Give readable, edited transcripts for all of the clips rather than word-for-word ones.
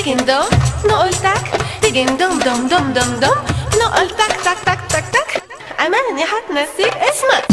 digin dom, نقول تك digin dom dom dom dom dom نقول تك تك تك تك تك أماني حتنسيك اسمك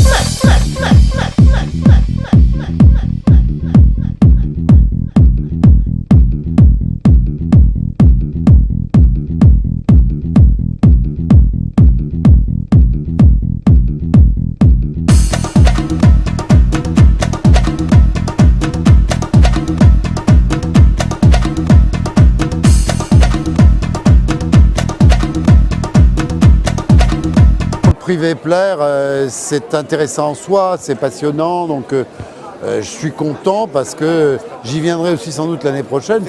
Privé plaire, c'est intéressant en soi, c'est passionnant, donc je suis content parce que j'y viendrai aussi sans doute l'année prochaine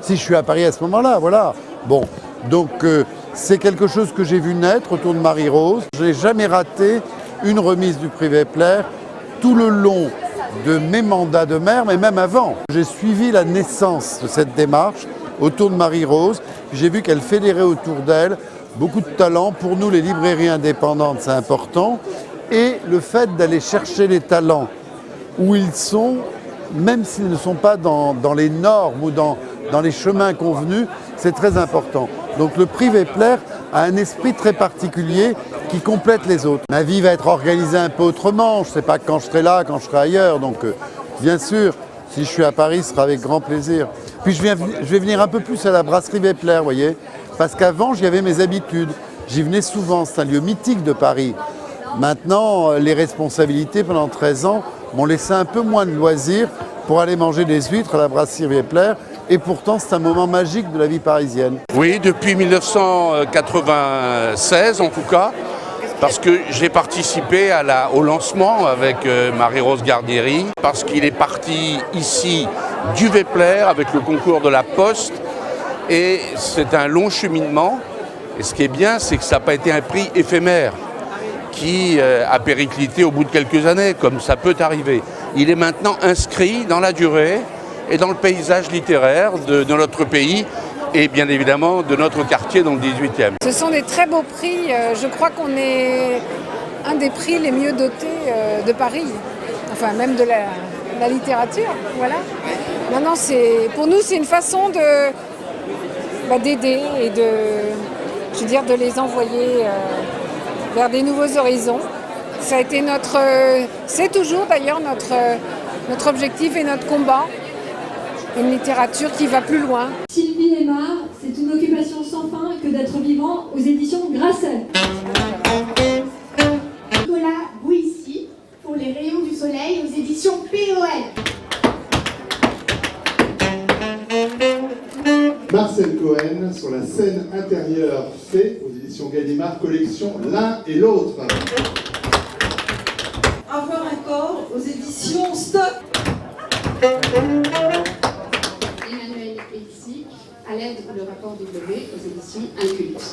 si je suis à Paris à ce moment-là, voilà. Bon, donc c'est quelque chose que j'ai vu naître autour de Marie-Rose. Je n'ai jamais raté une remise du Privé plaire tout le long de mes mandats de maire, mais même avant. J'ai suivi la naissance de cette démarche autour de Marie-Rose, j'ai vu qu'elle fédérait autour d'elle beaucoup de talents. Pour nous, les librairies indépendantes, c'est important. Et le fait d'aller chercher les talents où ils sont, même s'ils ne sont pas dans les normes ou dans les chemins convenus, c'est très important. Donc le Privé plaire a un esprit très particulier qui complète les autres. Ma vie va être organisée un peu autrement. Je ne sais pas quand je serai là, quand je serai ailleurs. Donc bien sûr, si je suis à Paris, ce sera avec grand plaisir. Puis je vais venir un peu plus à la brasserie Vepler, vous voyez. Parce qu'avant, j'y avais mes habitudes. J'y venais souvent, c'est un lieu mythique de Paris. Maintenant, les responsabilités pendant 13 ans m'ont laissé un peu moins de loisirs pour aller manger des huîtres à la brasserie Vepler. Et pourtant, c'est un moment magique de la vie parisienne. Oui, depuis 1996 en tout cas, parce que j'ai participé au lancement avec Marie-Rose Garnieri, parce qu'il est parti ici du Vepler avec le concours de la Poste. Et c'est un long cheminement. Et ce qui est bien, c'est que ça n'a pas été un prix éphémère qui a périclité au bout de quelques années, comme ça peut arriver. Il est maintenant inscrit dans la durée et dans le paysage littéraire de notre pays et bien évidemment de notre quartier dans le 18e. Ce sont des très beaux prix. Je crois qu'on est un des prix les mieux dotés de Paris, enfin même de la littérature. Voilà. Maintenant, pour nous, c'est une façon d'aider et de les envoyer vers des nouveaux horizons. Ça a été c'est toujours d'ailleurs notre objectif et notre combat. Une littérature qui va plus loin. Sylvie Aymar, c'est une occupation sans fin que d'être vivant aux éditions Grasset. Nicolas Bouissy pour Les Rayons du Soleil aux éditions POL. Marcel Cohen sur la scène intérieure fait aux éditions Gallimard, collection L'un et l'autre. Avoir un corps aux éditions Stock. Emmanuel Elsic, à l'aide de le rapport W aux éditions Inculte.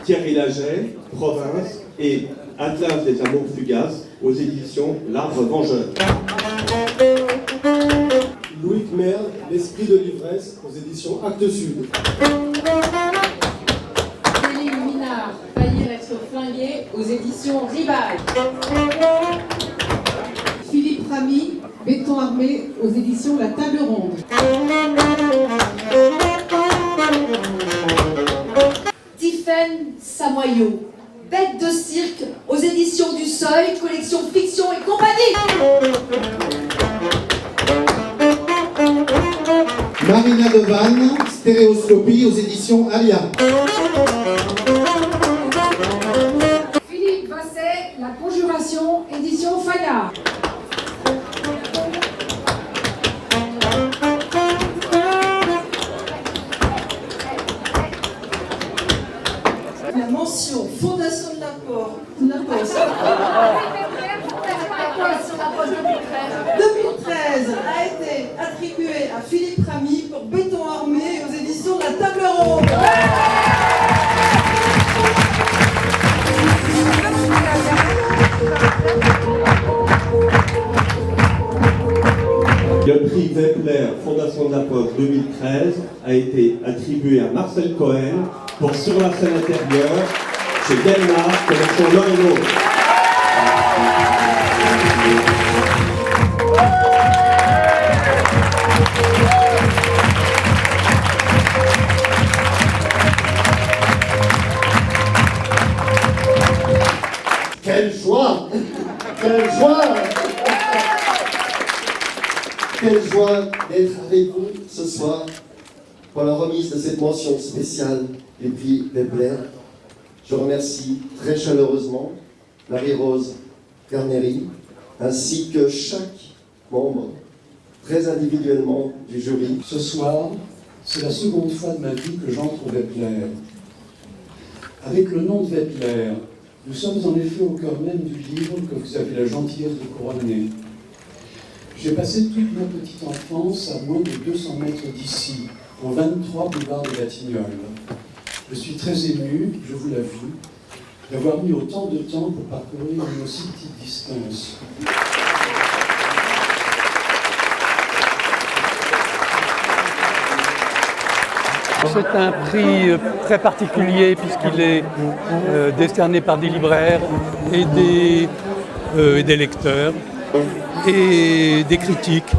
Thierry Laget, Province et Atlas des amours fugaces aux éditions L'Arbre Vengeur. Louis Merle, L'esprit de l'ivresse aux éditions Actes Sud. Céline Minard, Faillir être flingué aux éditions Ribal. Philippe Ramy, Béton armé aux éditions La Table Ronde. Tiffaine Samoyau, Bête de cirque aux éditions du Seuil, collection Fiction et compagnie. Marina Devanne, Stéréoscopie aux éditions Alia. Philippe Basset, La Conjuration, édition Fayard. La mention Fondation de la Poste. 2013 a été attribuée à Philippe Ramy pour Béton armé aux éditions de La Table Ronde. Le prix Vepler Fondation de la Poste 2013 a été attribué à Marcel Cohen pour Sur la scène intérieure chez Gallimard, collection L'un et l'autre. Quelle joie d'être avec vous ce soir pour la remise de cette mention spéciale du prix Vepler. Je remercie très chaleureusement Marie-Rose Garnéry ainsi que chaque membre très individuellement du jury. Ce soir, c'est la seconde fois de ma vie que j'entre au Vepler. Avec le nom de Vepler, nous sommes en effet au cœur même du livre que vous avez la gentillesse de couronner. J'ai passé toute ma petite enfance à moins de 200 mètres d'ici, au 23 boulevard des Batignolles. Je suis très ému, je vous l'avoue, d'avoir mis autant de temps pour parcourir une aussi petite distance. C'est un prix très particulier puisqu'il est décerné par des libraires et des lecteurs et des critiques.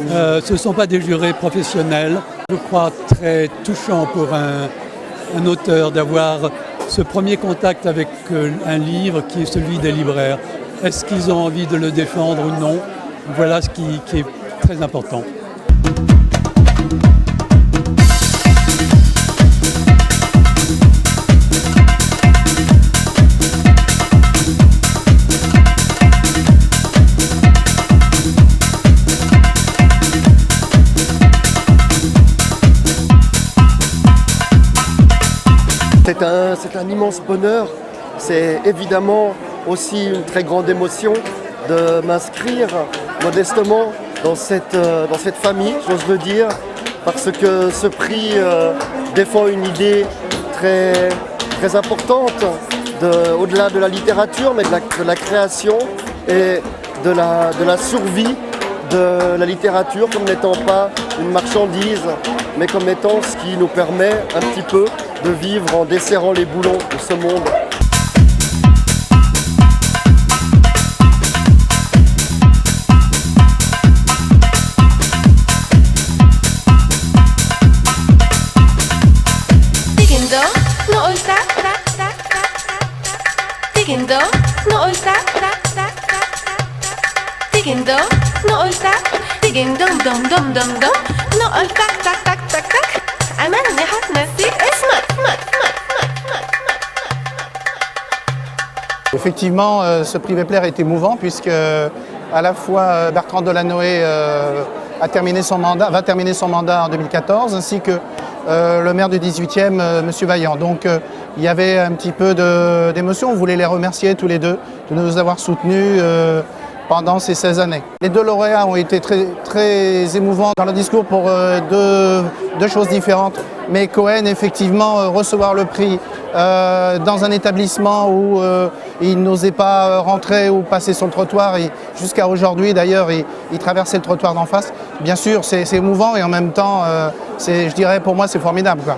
Ce ne sont pas des jurés professionnels. Je crois très touchant pour un auteur d'avoir ce premier contact avec un livre qui est celui des libraires. Est-ce qu'ils ont envie de le défendre ou non? Voilà ce qui est très important. C'est un immense bonheur, c'est évidemment aussi une très grande émotion de m'inscrire modestement dans cette famille, j'ose le dire, parce que ce prix défend une idée très, très importante, au-delà de la littérature, mais de la création et de la survie de la littérature comme n'étant pas une marchandise, mais comme étant ce qui nous permet un petit peu de vivre en desserrant les boulons de ce monde. Effectivement, ce prix Vepler est émouvant puisque à la fois Bertrand Delanoë va terminer son mandat en 2014 ainsi que le maire du 18e, M. Vaillant. Donc il y avait un petit peu d'émotion. On voulait les remercier tous les deux de nous avoir soutenus pendant ces 16 années. Les deux lauréats ont été très, très émouvants dans le discours pour deux choses différentes. Mais Cohen, effectivement, recevoir le prix dans un établissement où il n'osait pas rentrer ou passer sur le trottoir, jusqu'à aujourd'hui d'ailleurs, il traversait le trottoir d'en face. Bien sûr, c'est émouvant et en même temps, je dirais pour moi, c'est formidable, quoi.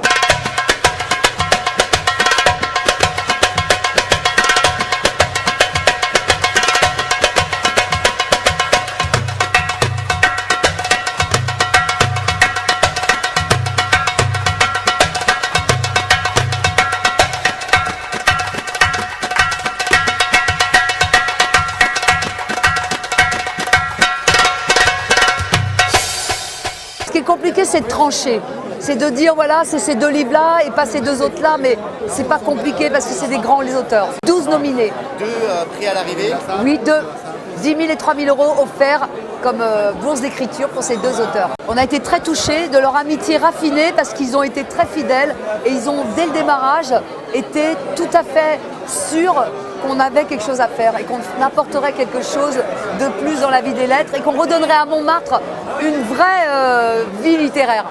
Ce qui est compliqué, c'est de trancher. C'est de dire, voilà, c'est ces deux livres-là et pas ces deux autres-là, mais c'est pas compliqué parce que c'est des grands les auteurs. 12 nominés. 2 prix à l'arrivée. Oui, 2. 10 000 et 3 000 euros offerts comme bourse d'écriture pour ces deux auteurs. On a été très touchés de leur amitié raffinée parce qu'ils ont été très fidèles et ils ont, dès le démarrage, été tout à fait sûrs qu'on avait quelque chose à faire et qu'on apporterait quelque chose de plus dans la vie des lettres et qu'on redonnerait à Montmartre une vraie vie littéraire.